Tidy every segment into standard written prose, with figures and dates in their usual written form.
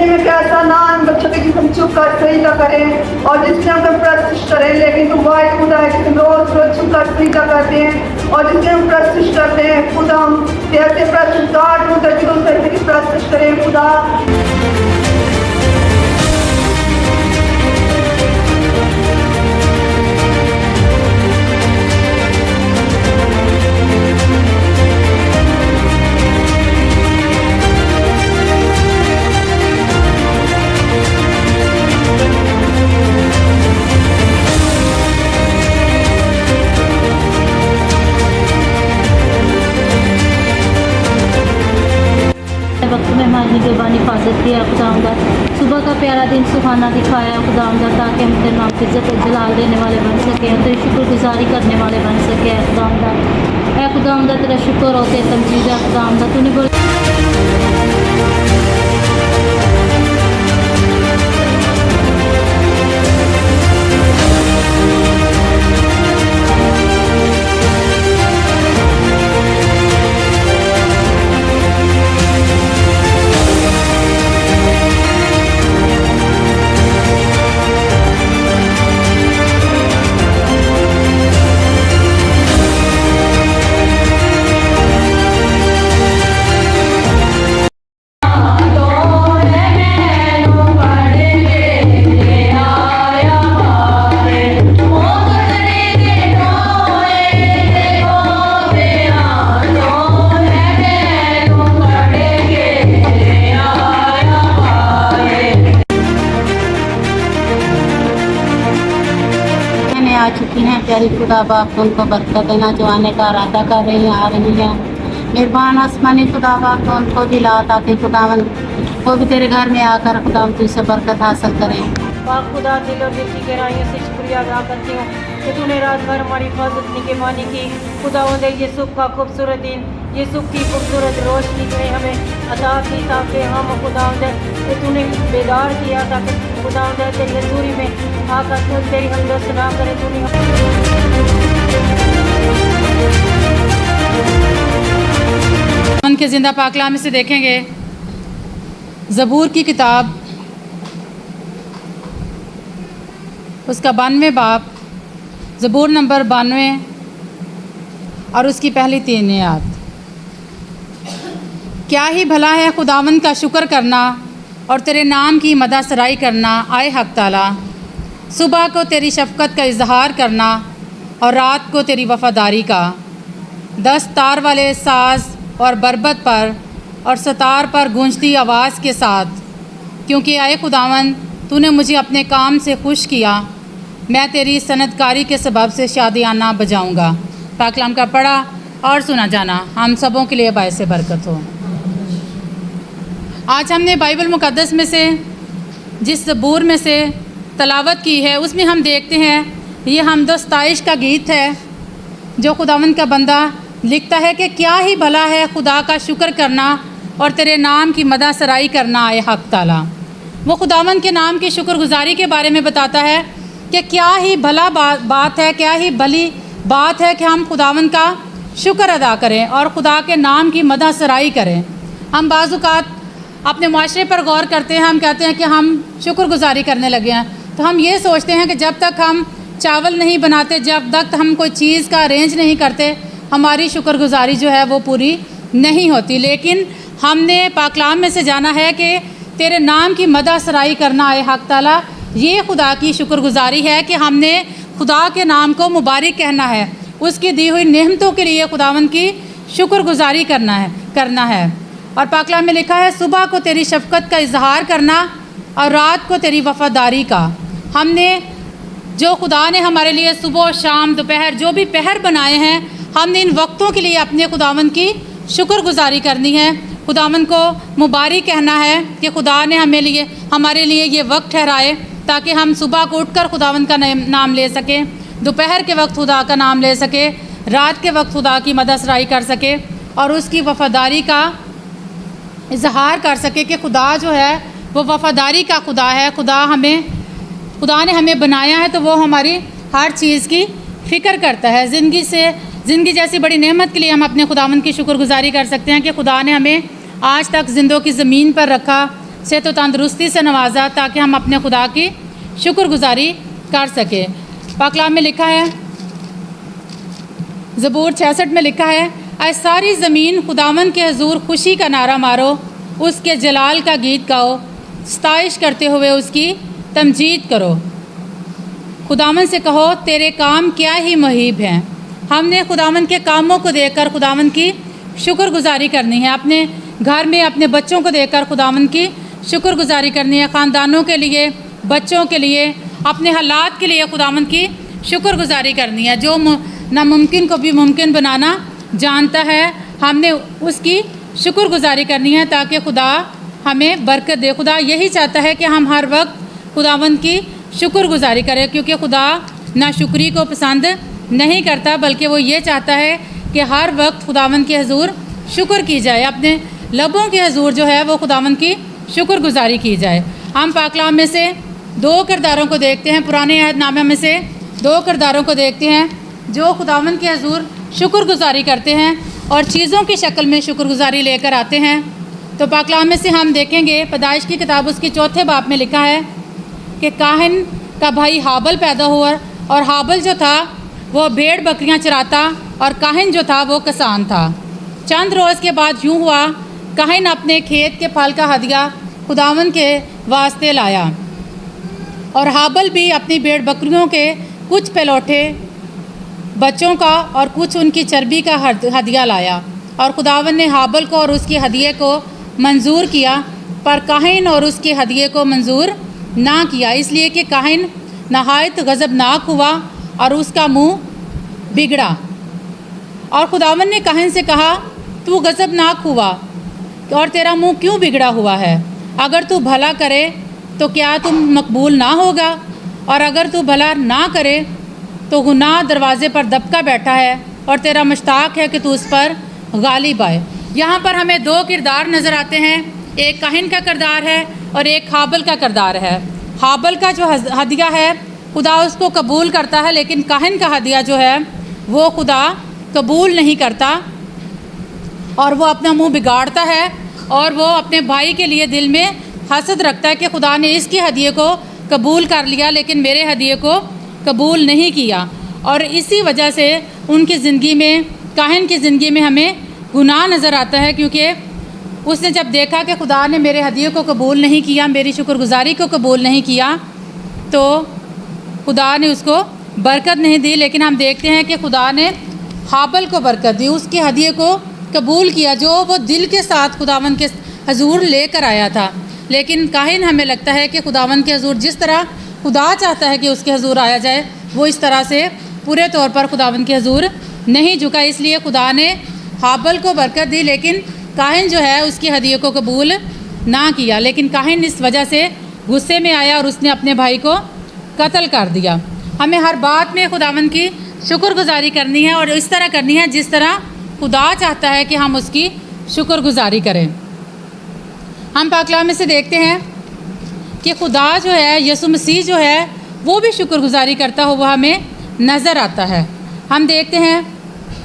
जिंदगी में कैसा नाम बच्चों के जिसम चुप कर सजदा करें और जिसमें हम प्रस्तुत करें, लेकिन तुम वाहिद खुदा है कि तुम रोज रोज चुप कर सजदा करते हैं और जिसमें हम प्रस्तुत करते हैं खुदा, हम कैसे प्रस्तुतगार होते कि तुम कैसे प्रस्तुत करें खुदा। वक्त में हमारी निगहबानी हिफाजत किया खुदावंदा, सुबह का प्यारा दिन सुहाना दिखाया खुदावंदा, ताकि हम तेरे नाम की इज्जत जलाल देने वाले बन सकें, तेरी शुक्रगुजारी करने वाले बन सकें। खुदावंदा ऐ खुदावंदा तेरा शुक्र होते तमजीद है खुदावंदा, तूने बोला आ चुकी हैं। प्यारी खुदा बाप उनको बरकत देना जो आने का इरादा कर रही हैं, आ रही हैं। मेहरबान आसमानी खुदा बाप उनको दिला ताकि खुदावन वो भी तेरे घर में आकर खुदा तुझसे बरकत हासिल करें। पाक खुदा दिल और दिल की गहराइयों से शुक्रिया अदा करती हूँ कि तूने रात भर हमारी हिफाजत निगहबानी की। खुदावंद ये सुख का खूबसूरत दिन, ये सुख की खूबसूरत रोशनी तूने हमें अता की ताकि हम खुदावंद कि तूने बेदार किया ताकि खुदावंद तेरी हजूरी में आकर तू तेरी हमदो सना करे। तूने मन के ज़िंदा पाकलाम से देखेंगे ज़बूर की किताब उसका 92 बाब, ज़बूर नंबर 92 और उसकी पहली 3 आयत। क्या ही भला है खुदावंद का शुक्र करना और तेरे नाम की मदा सराई करना। आए हक ताला, सुबह को तेरी शफ़क़त का इजहार करना और रात को तेरी वफ़ादारी का। 10 तार वाले साज और बरबत पर और सतार पर गूंजती आवाज़ के साथ, क्योंकि आए खुदावंद तूने मुझे अपने काम से खुश किया। मैं तेरी सनतकारी के सबब से शादियाना बजाऊँगा। पाकलाम का पढ़ा और सुना जाना हम सबों के लिए बायस बरकत हो। आज हमने बाइबल मुक़द्दस में से जिस ज़बूर में से तलावत की है उसमें हम देखते हैं ये हमदो सताइश का गीत है जो खुदावंद का बंदा लिखता है कि क्या ही भला है खुदा का शुक्र करना और तेरे नाम की मदा सराई करना। आए हक ताला, वो खुदावंद के नाम की शुक्रगुजारी के बारे में बताता है कि क्या ही भला बात है, क्या ही भली बात है कि हम खुदावंद का शुक्र अदा करें और खुदा के नाम की मदा सराई करें। हम बाज़-औक़ात अपने माशरे पर गौर करते हैं, हम कहते हैं कि हम शुक्रगुजारी करने लगे हैं, तो हम ये सोचते हैं कि जब तक हम चावल नहीं बनाते, जब तक हम कोई चीज़ का अरेंज नहीं करते, हमारी शुक्रगुजारी जो है वो पूरी नहीं होती। लेकिन हमने पाकलाम में से जाना है कि तेरे नाम की मदा सराई करना। आए हक ताला, ये खुदा की शुक्रगुजारी है कि हमने खुदा के नाम को मुबारक कहना है, उसकी दी हुई नेमतों के लिए खुदावंद की शुक्रगुजारी करना है। और पाकलाम में लिखा है सुबह को तेरी शफ़क़त का इजहार करना और रात को तेरी वफ़ादारी का। हमने जो खुदा ने हमारे लिए सुबह शाम दोपहर जो भी पहर बनाए हैं, हमने इन वक्तों के लिए अपने खुदावंद की शुक्रगुजारी करनी है, खुदावंद को मुबारक कहना है कि खुदा ने हमारे लिए ये वक्त ठहराए ताकि हम सुबह को उठकर खुदावंद का नाम ले सकें, दोपहर के वक्त खुदा का नाम ले सके, रात के वक्त खुदा की मदद सराई कर सके और उसकी वफ़ादारी का इजहार कर सके कि खुदा जो है वो वफ़ादारी का खुदा है। खुदा ने हमें बनाया है तो वो हमारी हर चीज़ की फ़िक्र करता है। ज़िंदगी जैसी बड़ी नेमत के लिए हम अपने खुदावंद की शुक्रगुजारी कर सकते हैं कि खुदा ने हमें आज तक जिंदों की ज़मीन पर रखा, से तो तंदरुस्ती से नवाजा ताकि हम अपने खुदा की शुक्रगुजारी कर सकें। पाक कलाम में लिखा है, ज़बूर 66 में लिखा है, ऐ सारी ज़मीन खुदावन के हजूर खुशी का नारा मारो, उसके जलाल का गीत गाओ, सताइश करते हुए उसकी तमजीद करो। खुदावन से कहो तेरे काम क्या ही मुहीब हैं। हमने खुदावन के कामों को देखकर खुदावन की शुक्रगुजारी करनी है। अपने घर में अपने बच्चों को देखकर खुदावन की शुक्रगुजारी करनी है। ख़ानदानों के लिए, बच्चों के लिए, अपने हालात के लिए खुदावन की शुक्रगुजारी करनी है। जो नामुमकिन को भी मुमकिन बनाना जानता है, हमने उसकी शुक्रगुजारी करनी है ताकि खुदा हमें बरकत दे। खुदा यही चाहता है कि हम हर वक्त खुदावंद की शुक्रगुजारी करें, क्योंकि खुदा नाशुक्री को पसंद नहीं करता, बल्कि वो ये चाहता है कि हर वक्त खुदावंद के हजूर शुक्र की जाए। अपने लबों के हजूर जो है वो खुदावंद की शुक्रगुजारी की जाए। हम पाक कलाम में से 2 किरदारों को देखते हैं, पुराने अहदनामे में से 2 किरदारों को देखते हैं जो खुदावंद के हजूर शुक्रगुजारी करते हैं और चीज़ों की शक्ल में शुक्रगुजारी लेकर आते हैं। तो पाक कलाम में से हम देखेंगे, पैदाइश की किताब उसकी 4 बाब में लिखा है कि काहिन का भाई हाबल पैदा हुआ और हाबल जो था वो भेड़ बकरियां चराता और काहिन जो था वो किसान था। चंद रोज़ के बाद यूँ हुआ, काहिन अपने खेत के फल का हदिया खुदावंद के वास्ते लाया और हाबल भी अपनी भेड़ बकरियों के कुछ पलौठे बच्चों का और कुछ उनकी चर्बी का हदिया लाया। और खुदावंद ने हाबल को और उसके हदिये को मंजूर किया, पर काहिन और उसके हदिये को मंजूर ना किया, इसलिए कि काहिन नहायत गज़बनाक हुआ और उसका मुंह बिगड़ा। और खुदावंद ने काहिन से कहा, तू गज़बनाक हुआ और तेरा मुंह क्यों बिगड़ा हुआ है? अगर तू भला करे तो क्या तुम मकबूल ना होगा, और अगर तू भला ना करे तो गुनाह दरवाज़े पर दबका बैठा है और तेरा मुश्ताक है कि तू उस पर गालिब आए। यहाँ पर हमें 2 किरदार नज़र आते हैं, एक काहिन का किरदार है और एक हाबल का किरदार है। हाबल का जो हदिया है खुदा उसको कबूल करता है, लेकिन काहिन का हदिया जो है वो खुदा कबूल नहीं करता और वो अपना मुंह बिगाड़ता है और वो अपने भाई के लिए दिल में हसद रखता है कि खुदा ने इसके हदिये को कबूल कर लिया लेकिन मेरे हदिये को कबूल नहीं किया। और इसी वजह से उनकी ज़िंदगी में, काहिन की ज़िंदगी में हमें गुनाह नज़र आता है, क्योंकि उसने जब देखा कि खुदा ने मेरे हदिये को कबूल नहीं किया, मेरी शुक्रगुजारी को कबूल नहीं किया, तो खुदा ने उसको बरकत नहीं दी। लेकिन हम देखते हैं कि खुदा ने हाबल को बरकत दी, उसके हदिये को कबूल किया जो वो दिल के साथ खुदावंद के हजूर लेकर आया था। लेकिन काहिन, हमें लगता है कि खुदावंद के हजूर जिस तरह खुदा चाहता है कि उसके हजूर आया जाए, वो इस तरह से पूरे तौर पर खुदावंद के हजूर नहीं झुका। इसलिए खुदा ने हाबल को बरकत दी, लेकिन काहिन जो है उसकी हदिये को कबूल ना किया। लेकिन काहिन इस वजह से गुस्से में आया और उसने अपने भाई को कत्ल कर दिया। हमें हर बात में खुदावंद की शुक्रगुजारी करनी है और इस तरह करनी है जिस तरह खुदा चाहता है कि हम उसकी शुक्रगुजारी करें। हम पाक कलाम में से देखते हैं कि खुदा जो है, यसु मसीह जो है, वो भी शुक्रगुजारी करता हुआ हमें नज़र आता है। हम देखते हैं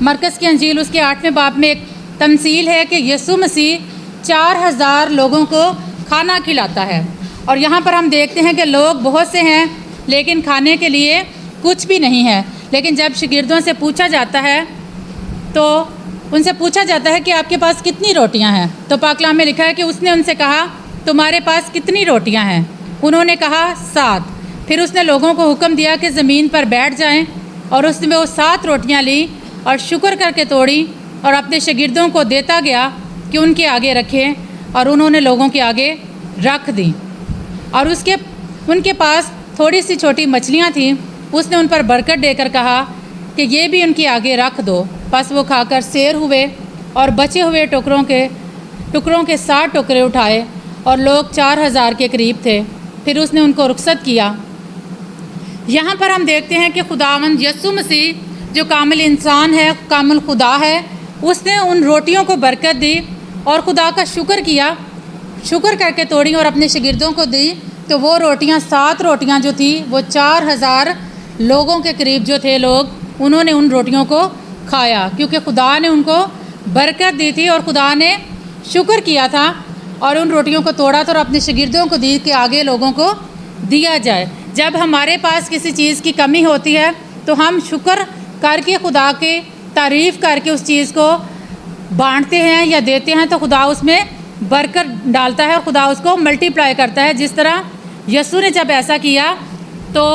मरकज़ की अंजील उसके 8वें बाब में एक तमसील है कि यसु मसीह 4000 लोगों को खाना खिलाता है। और यहाँ पर हम देखते हैं कि लोग बहुत से हैं लेकिन खाने के लिए कुछ भी नहीं है। लेकिन जब शागिर्दों से पूछा जाता है तो उनसे पूछा जाता है कि आपके पास कितनी रोटियां हैं, तो पाक कलाम में लिखा है कि उसने उनसे कहा, तुम्हारे पास कितनी रोटियां हैं? उन्होंने कहा 7। फिर उसने लोगों को हुक्म दिया कि ज़मीन पर बैठ जाएं, और उसने वो 7 रोटियां ली और शुक्र करके तोड़ी और अपने शागिर्दों को देता गया कि उनके आगे रखें, और उन्होंने लोगों के आगे रख दी। और उनके पास थोड़ी सी छोटी मछलियाँ थीं, उसने उन पर बरकत देकर कहा कि ये भी उनके आगे रख दो। बस वो खाकर सैर हुए और बचे हुए टुकड़ों के 7 टुकड़े उठाए, और लोग 4000 के करीब थे। फिर उसने उनको रुखसत किया। यहाँ पर हम देखते हैं कि खुदावंद यसु मसीह जो कामिल इंसान है, कामिल खुदा है, उसने उन रोटियों को बरकत दी और खुदा का शुक्र किया, शुक्र करके तोड़ी और अपने शागिर्दों को दी। तो वो रोटियाँ, 7 रोटियाँ जो थी, वो 4000 लोगों के करीब जो थे लोग, उन्होंने उन रोटियों को खाया, क्योंकि खुदा ने उनको बरकत दी थी और खुदा ने शुक्र किया था। और उन रोटियों को तोड़ा तो और अपने शागिर्दों को दी कि आगे लोगों को दिया जाए। जब हमारे पास किसी चीज़ की कमी होती है तो हम शुक्र करके खुदा की तारीफ़ करके उस चीज़ को बांटते हैं या देते हैं, तो खुदा उसमें बरकत डालता है और खुदा उसको मल्टीप्लाई करता है। जिस तरह यीशु ने जब ऐसा किया तो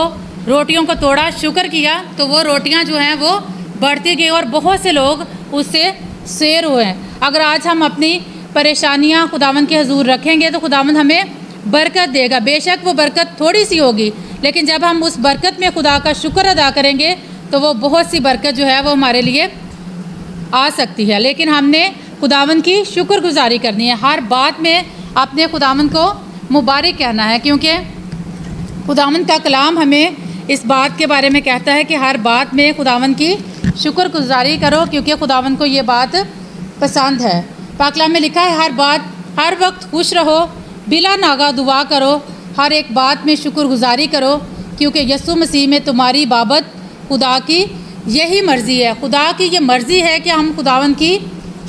रोटियों को तोड़ा, शुक्र किया, तो वो रोटियां जो हैं वो बढ़ती गई और बहुत से लोग उससे सैर हुए। अगर आज हम अपनी परेशानियां खुदावंद के हुजूर रखेंगे तो खुदावंद हमें बरकत देगा। बेशक वो बरकत थोड़ी सी होगी, लेकिन जब हम उस बरकत में खुदा का शुक्र अदा करेंगे तो वो बहुत सी बरकत जो है वो हमारे लिए आ सकती है। लेकिन हमने खुदावंद की शुक्रगुजारी करनी है, हर बात में अपने खुदावंद को मुबारक कहना है, क्योंकि खुदावंद का कलाम हमें इस बात के बारे में कहता है कि हर बात में खुदावंद की शुक्रगुजारी करो, क्योंकि खुदावंद को ये बात पसंद है। पाक कलाम में लिखा है हर वक्त खुश रहो, बिला नागा दुआ करो, हर एक बात में शुक्रगुजारी करो, क्योंकि यीशु मसीह में तुम्हारी बाबत खुदा की यही मर्ज़ी है। खुदा की ये मर्ज़ी है कि हम खुदावंद की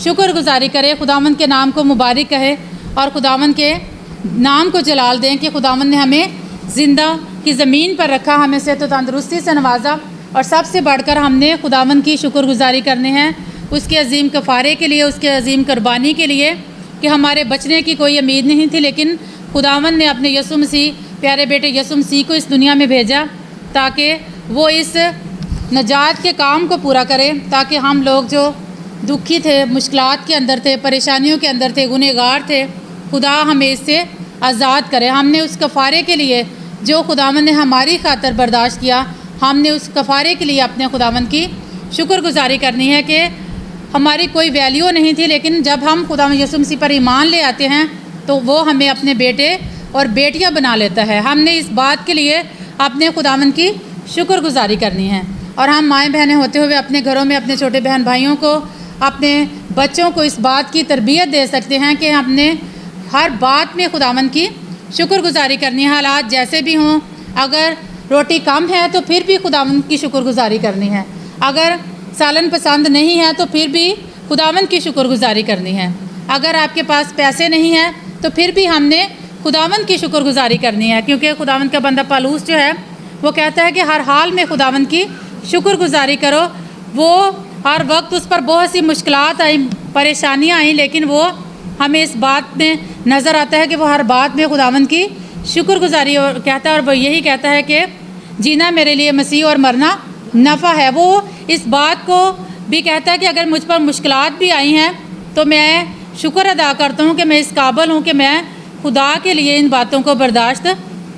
शुक्रगुजारी करें, खुदावंद के नाम को मुबारक कहें और खुदावंद के नाम को जलाल दें कि खुदावंद ने हमें ज़िंदा की ज़मीन पर रखा, हमें सेहत व तंदुरुस्ती से नवाजा, और सबसे बढ़कर हमने खुदावंद की शुक्रगुजारी करनी है उसके अजीम कफ़ारे के लिए, उसके अजीम कुर्बानी के लिए, कि हमारे बचने की कोई उम्मीद नहीं थी, लेकिन खुदावंद ने अपने यीशु मसीह, प्यारे बेटे यीशु मसीह को इस दुनिया में भेजा ताकि वो इस नजात के काम को पूरा करे, ताकि हम लोग जो दुखी थे, मुश्किलात के अंदर थे, परेशानियों के अंदर थे, गुनहगार थे, खुदा हमें इससे आज़ाद करे। हमने उस कफ़ारे के लिए जो खुदावंद ने हमारी खातर बर्दाश्त किया, हमने उस कफ़ारे के लिए अपने खुदावंद की शुक्रगुजारी करनी है कि हमारी कोई वैल्यू नहीं थी, लेकिन जब हम खुदावंद यीशु मसीह पर ईमान ले आते हैं तो वो हमें अपने बेटे और बेटियां बना लेता है। हमने इस बात के लिए अपने खुदावंद की शुक्रगुजारी करनी है, और हम माएँ बहनें होते हुए अपने घरों में अपने छोटे बहन भाइयों को, अपने बच्चों को इस बात की तरबियत दे सकते हैं कि हमने हर बात में खुदावंद की शुक्रगुजारी करनी है। हालात जैसे भी हों, अगर रोटी कम है तो फिर भी खुदावंद की शुक्रगुजारी करनी है, अगर सालन पसंद नहीं है तो फिर भी खुदावंद की शुक्रगुजारी करनी है, अगर आपके पास पैसे नहीं हैं तो फिर भी हमने खुदावंद की शुक्रगुजारी करनी है, क्योंकि खुदावंद का बंदा पौलुस जो है वो कहता है कि हर हाल में खुदावंद की शुक्रगुजारी करो। वो हर वक्त उस पर बहुत सी मुश्किलात आई, परेशानियाँ आई, लेकिन वो हमें इस बात में नज़र आता है कि वो हर बात में खुदावंद की शुक्रगुजारी कहता है, और वो यही कहता है कि जीना मेरे लिए मसीह और मरना नफ़ा है। वो इस बात को भी कहता है कि अगर मुझ पर मुश्किलात भी आई हैं तो मैं शुक्र अदा करता हूँ कि मैं इस काबिल हूँ कि मैं खुदा के लिए इन बातों को बर्दाश्त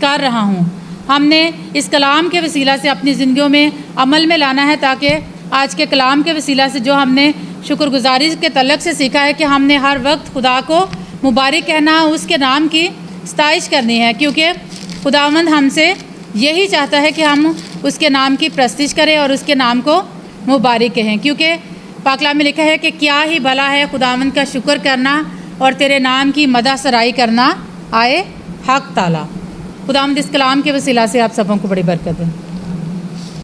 कर रहा हूँ। हमने इस कलाम के वसीला से अपनी ज़िंदगियों में अमल में लाना है, ताकि आज के कलाम के वसीला से जो हमने शुक्रगुजारी के तलक से सीखा है कि हमने हर वक्त खुदा को मुबारक कहना, उसके नाम की सताइश करनी है, क्योंकि खुदावंद हमसे यही चाहता है कि हम उसके नाम की प्रस्तिश करें और उसके नाम को मुबारक कहें, क्योंकि पाक कलाम में लिखा है कि क्या ही भला है खुदावंद का शुक्र करना और तेरे नाम की मदह सराई करना आए हक ताला। खुदावंद इस कलाम के वसीला से आप सबों को बड़ी बरकत दें।